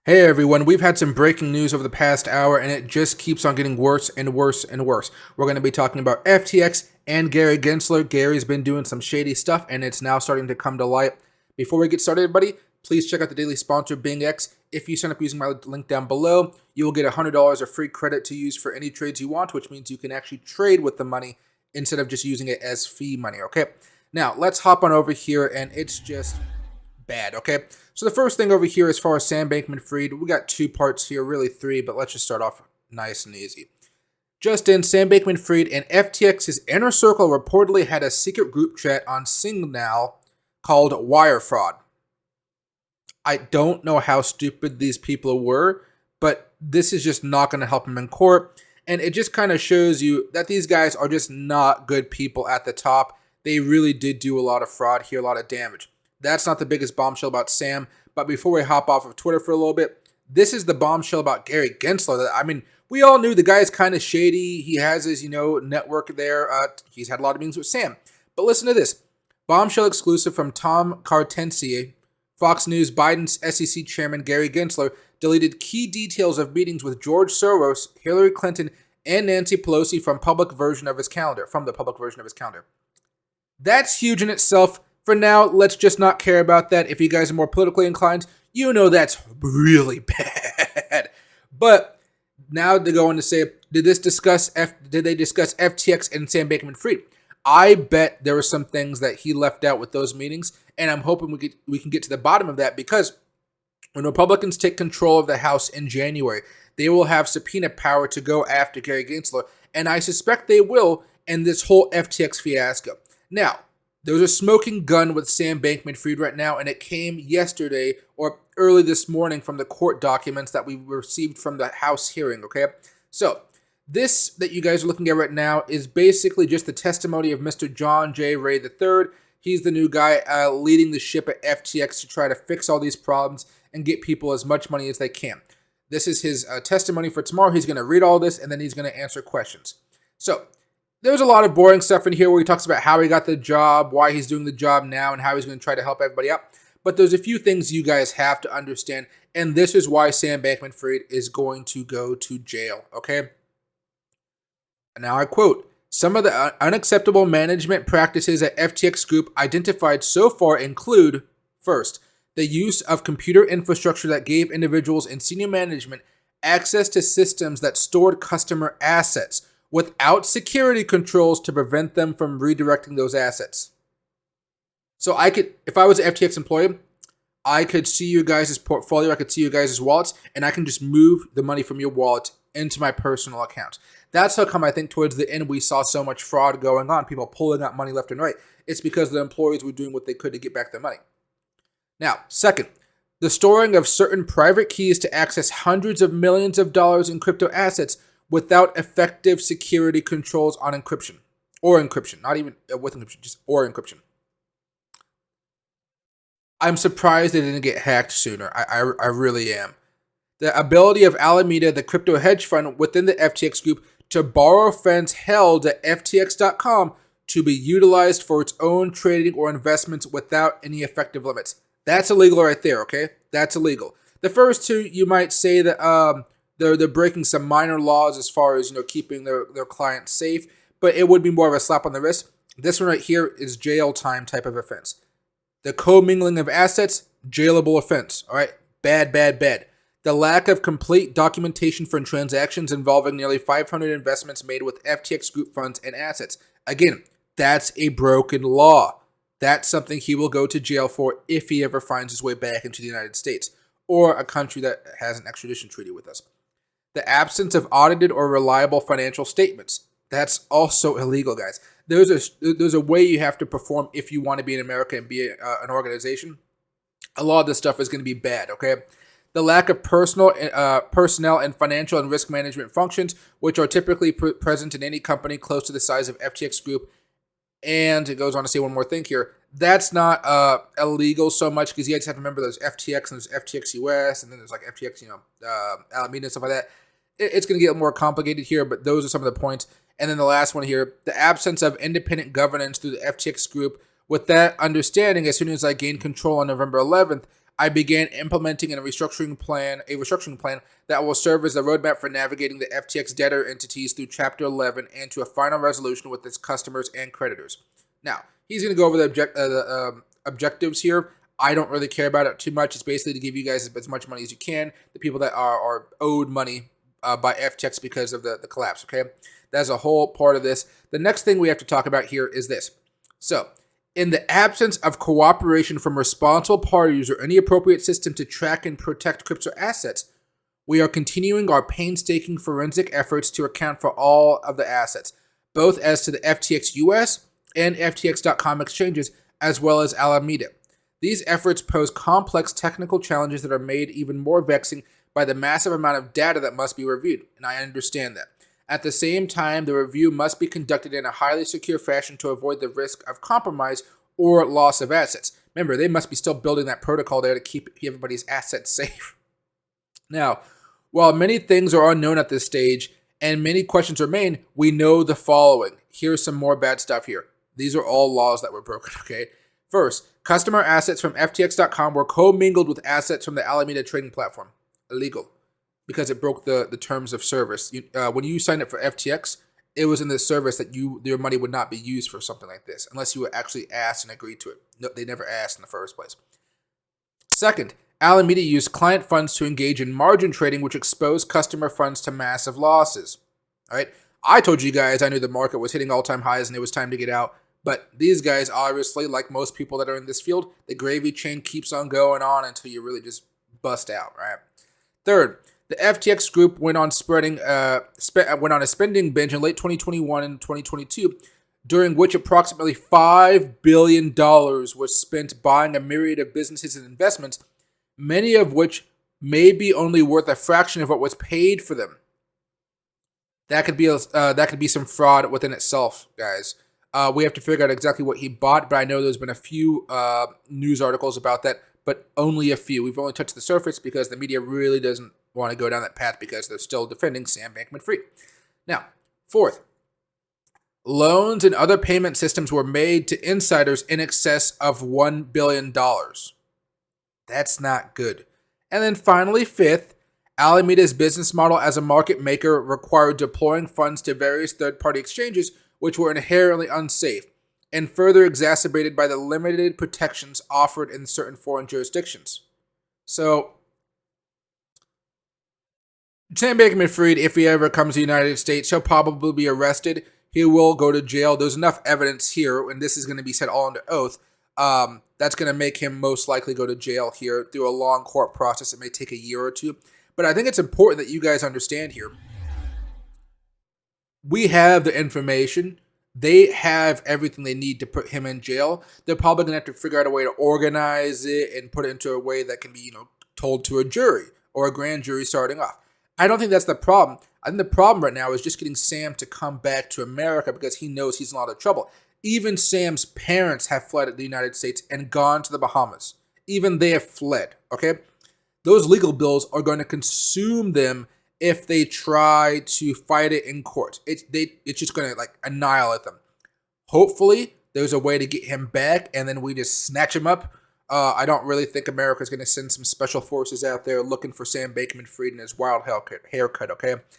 Hey everyone, we've had some breaking news over the past hour and it just keeps on getting worse and worse and worse. We're going to be talking about FTX and Gary Gensler. Gary's been doing some shady stuff and it's now starting to come to light. Before we get started, everybody, please check out the daily sponsor, BingX. If you sign up using my link down below, you will get $100 of free credit to use for any trades you want, which means you can actually trade with the money instead of just using it as fee money, okay? Now, let's hop on over here and it's just bad, okay? So the first thing over here as far as Sam Bankman-Fried, we got two parts here, really three, but let's just start off nice and easy. Just in, Sam Bankman-Fried and FTX's inner circle reportedly had a secret group chat on Signal called Wire Fraud. I don't know how stupid these people were, but this is just not going to help them in court. And it just kind of shows you that these guys are just not good people at the top. They really did do a lot of fraud here, a lot of damage. That's not the biggest bombshell about Sam, but before we hop off of Twitter for a little bit, this is the bombshell about Gary Gensler. I mean, we all knew the guy's kind of shady. He has his, network there. He's had a lot of meetings with Sam. But listen to this. Bombshell exclusive from Tom Cartensier. Fox News, Biden's SEC chairman Gary Gensler deleted key details of meetings with George Soros, Hillary Clinton, and Nancy Pelosi from the public version of his calendar. That's huge in itself. For now, let's just not care about that. If you guys are more politically inclined, you know that's really bad. But now they're going to say, did they discuss FTX and Sam Bankman-Fried? I bet there were some things that he left out with those meetings, and I'm hoping we can get to the bottom of that, because when Republicans take control of the House in January, they will have subpoena power to go after Gary Gensler, and I suspect they will in this whole FTX fiasco. Now, there's a smoking gun with Sam Bankman-Fried right now, and it came yesterday or early this morning from the court documents that we received from the House hearing, okay? So, this that you guys are looking at right now is basically just the testimony of Mr. John J. Ray III. He's the new guy leading the ship at FTX to try to fix all these problems and get people as much money as they can. This is his testimony for tomorrow. He's going to read all this, and then he's going to answer questions. So, there's a lot of boring stuff in here where he talks about how he got the job, why he's doing the job now, and how he's going to try to help everybody out. But there's a few things you guys have to understand, and this is why Sam Bankman-Fried is going to go to jail, okay? And now I quote, "Some of the unacceptable management practices at FTX Group identified so far include, first, the use of computer infrastructure that gave individuals in senior management access to systems that stored customer assets without security controls to prevent them from redirecting those assets." So if I was an FTX employee, I could see your guys' portfolio, I could see your guys' wallets, and I can just move the money from your wallet into my personal account. That's how come I think towards the end we saw so much fraud going on, people pulling out money left and right. It's because the employees were doing what they could to get back their money. Now, second, the storing of certain private keys to access hundreds of millions of dollars in crypto assets without effective security controls on encryption. Or encryption, not even with encryption, just or encryption. I'm surprised they didn't get hacked sooner. I really am. The ability of Alameda, the crypto hedge fund within the FTX group, to borrow funds held at FTX.com to be utilized for its own trading or investments without any effective limits. That's illegal right there, okay? That's illegal. The first two, you might say that they're breaking some minor laws as far as keeping their clients safe, but it would be more of a slap on the wrist. This one right here is jail time type of offense. The commingling of assets, jailable offense. All right, bad, bad, bad. The lack of complete documentation for transactions involving nearly 500 investments made with FTX group funds and assets. Again, that's a broken law. That's something he will go to jail for if he ever finds his way back into the United States or a country that has an extradition treaty with us. The absence of audited or reliable financial statements. That's also illegal, guys. There's a way you have to perform if you want to be in America and be an organization. A lot of this stuff is going to be bad, okay? The lack of personnel and financial and risk management functions, which are typically present in any company close to the size of FTX Group. And it goes on to say one more thing here. That's not illegal so much, because you guys have to remember there's FTX and there's FTX US, and then there's like FTX, Alameda and stuff like that. It's going to get more complicated here, but those are some of the points. And then the last one here, the absence of independent governance through the FTX Group. With that understanding, as soon as I gained control on November 11th, I began implementing a restructuring plan that will serve as the roadmap for navigating the FTX debtor entities through Chapter 11 and to a final resolution with its customers and creditors. Now, he's going to go over the objectives here. I don't really care about it too much. It's basically to give you guys as much money as you can. The people that are owed money by FTX because of the collapse, okay? That's a whole part of this. The next thing we have to talk about here is this. So, in the absence of cooperation from responsible parties or any appropriate system to track and protect crypto assets, we are continuing our painstaking forensic efforts to account for all of the assets, both as to the FTX US and FTX.com exchanges, as well as Alameda. These efforts pose complex technical challenges that are made even more vexing by the massive amount of data that must be reviewed, and I understand that. At the same time, the review must be conducted in a highly secure fashion to avoid the risk of compromise or loss of assets. Remember, they must be still building that protocol there to keep everybody's assets safe. Now, while many things are unknown at this stage and many questions remain, we know the following. Here's some more bad stuff here. These are all laws that were broken, okay? First, customer assets from FTX.com were commingled with assets from the Alameda trading platform. Illegal, because it broke the terms of service. When you signed up for FTX, it was in the service that your money would not be used for something like this, unless you were actually asked and agreed to it. No, they never asked in the first place. Second, Alameda used client funds to engage in margin trading, which exposed customer funds to massive losses. All right, I told you guys I knew the market was hitting all-time highs and it was time to get out. But these guys, obviously, like most people that are in this field, the gravy train keeps on going on until you really just bust out, right? Third, the FTX group went on a spending binge in late 2021 and 2022, during which approximately $5 billion was spent buying a myriad of businesses and investments, many of which may be only worth a fraction of what was paid for them. That could be some fraud within itself, guys. We have to figure out exactly what he bought, but I know there's been a few news articles about that, but only a few. We've only touched the surface because the media really doesn't want to go down that path because they're still defending Sam Bankman-Fried. Now, fourth, loans and other payment systems were made to insiders in excess of $1 billion. That's not good. And then finally, fifth, Alameda's business model as a market maker required deploying funds to various third-party exchanges, which were inherently unsafe, and further exacerbated by the limited protections offered in certain foreign jurisdictions. So, Sam Bankman-Fried, if he ever comes to the United States, he'll probably be arrested. He will go to jail. There's enough evidence here, and this is going to be said all under oath, that's going to make him most likely go to jail here through a long court process. It may take a year or two. But I think it's important that you guys understand here. We have the information. They have everything they need to put him in jail. They're probably going to have to figure out a way to organize it and put it into a way that can be, told to a jury or a grand jury starting off. I don't think that's the problem. I think the problem right now is just getting Sam to come back to America because he knows he's in a lot of trouble. Even Sam's parents have fled the United States and gone to the Bahamas. Even they have fled, okay? Those legal bills are going to consume them if they try to fight it in court. It's just going to annihilate them. Hopefully, there's a way to get him back, and then we just snatch him up. I don't really think America's going to send some special forces out there looking for Sam Bankman-Fried and his wild haircut, okay?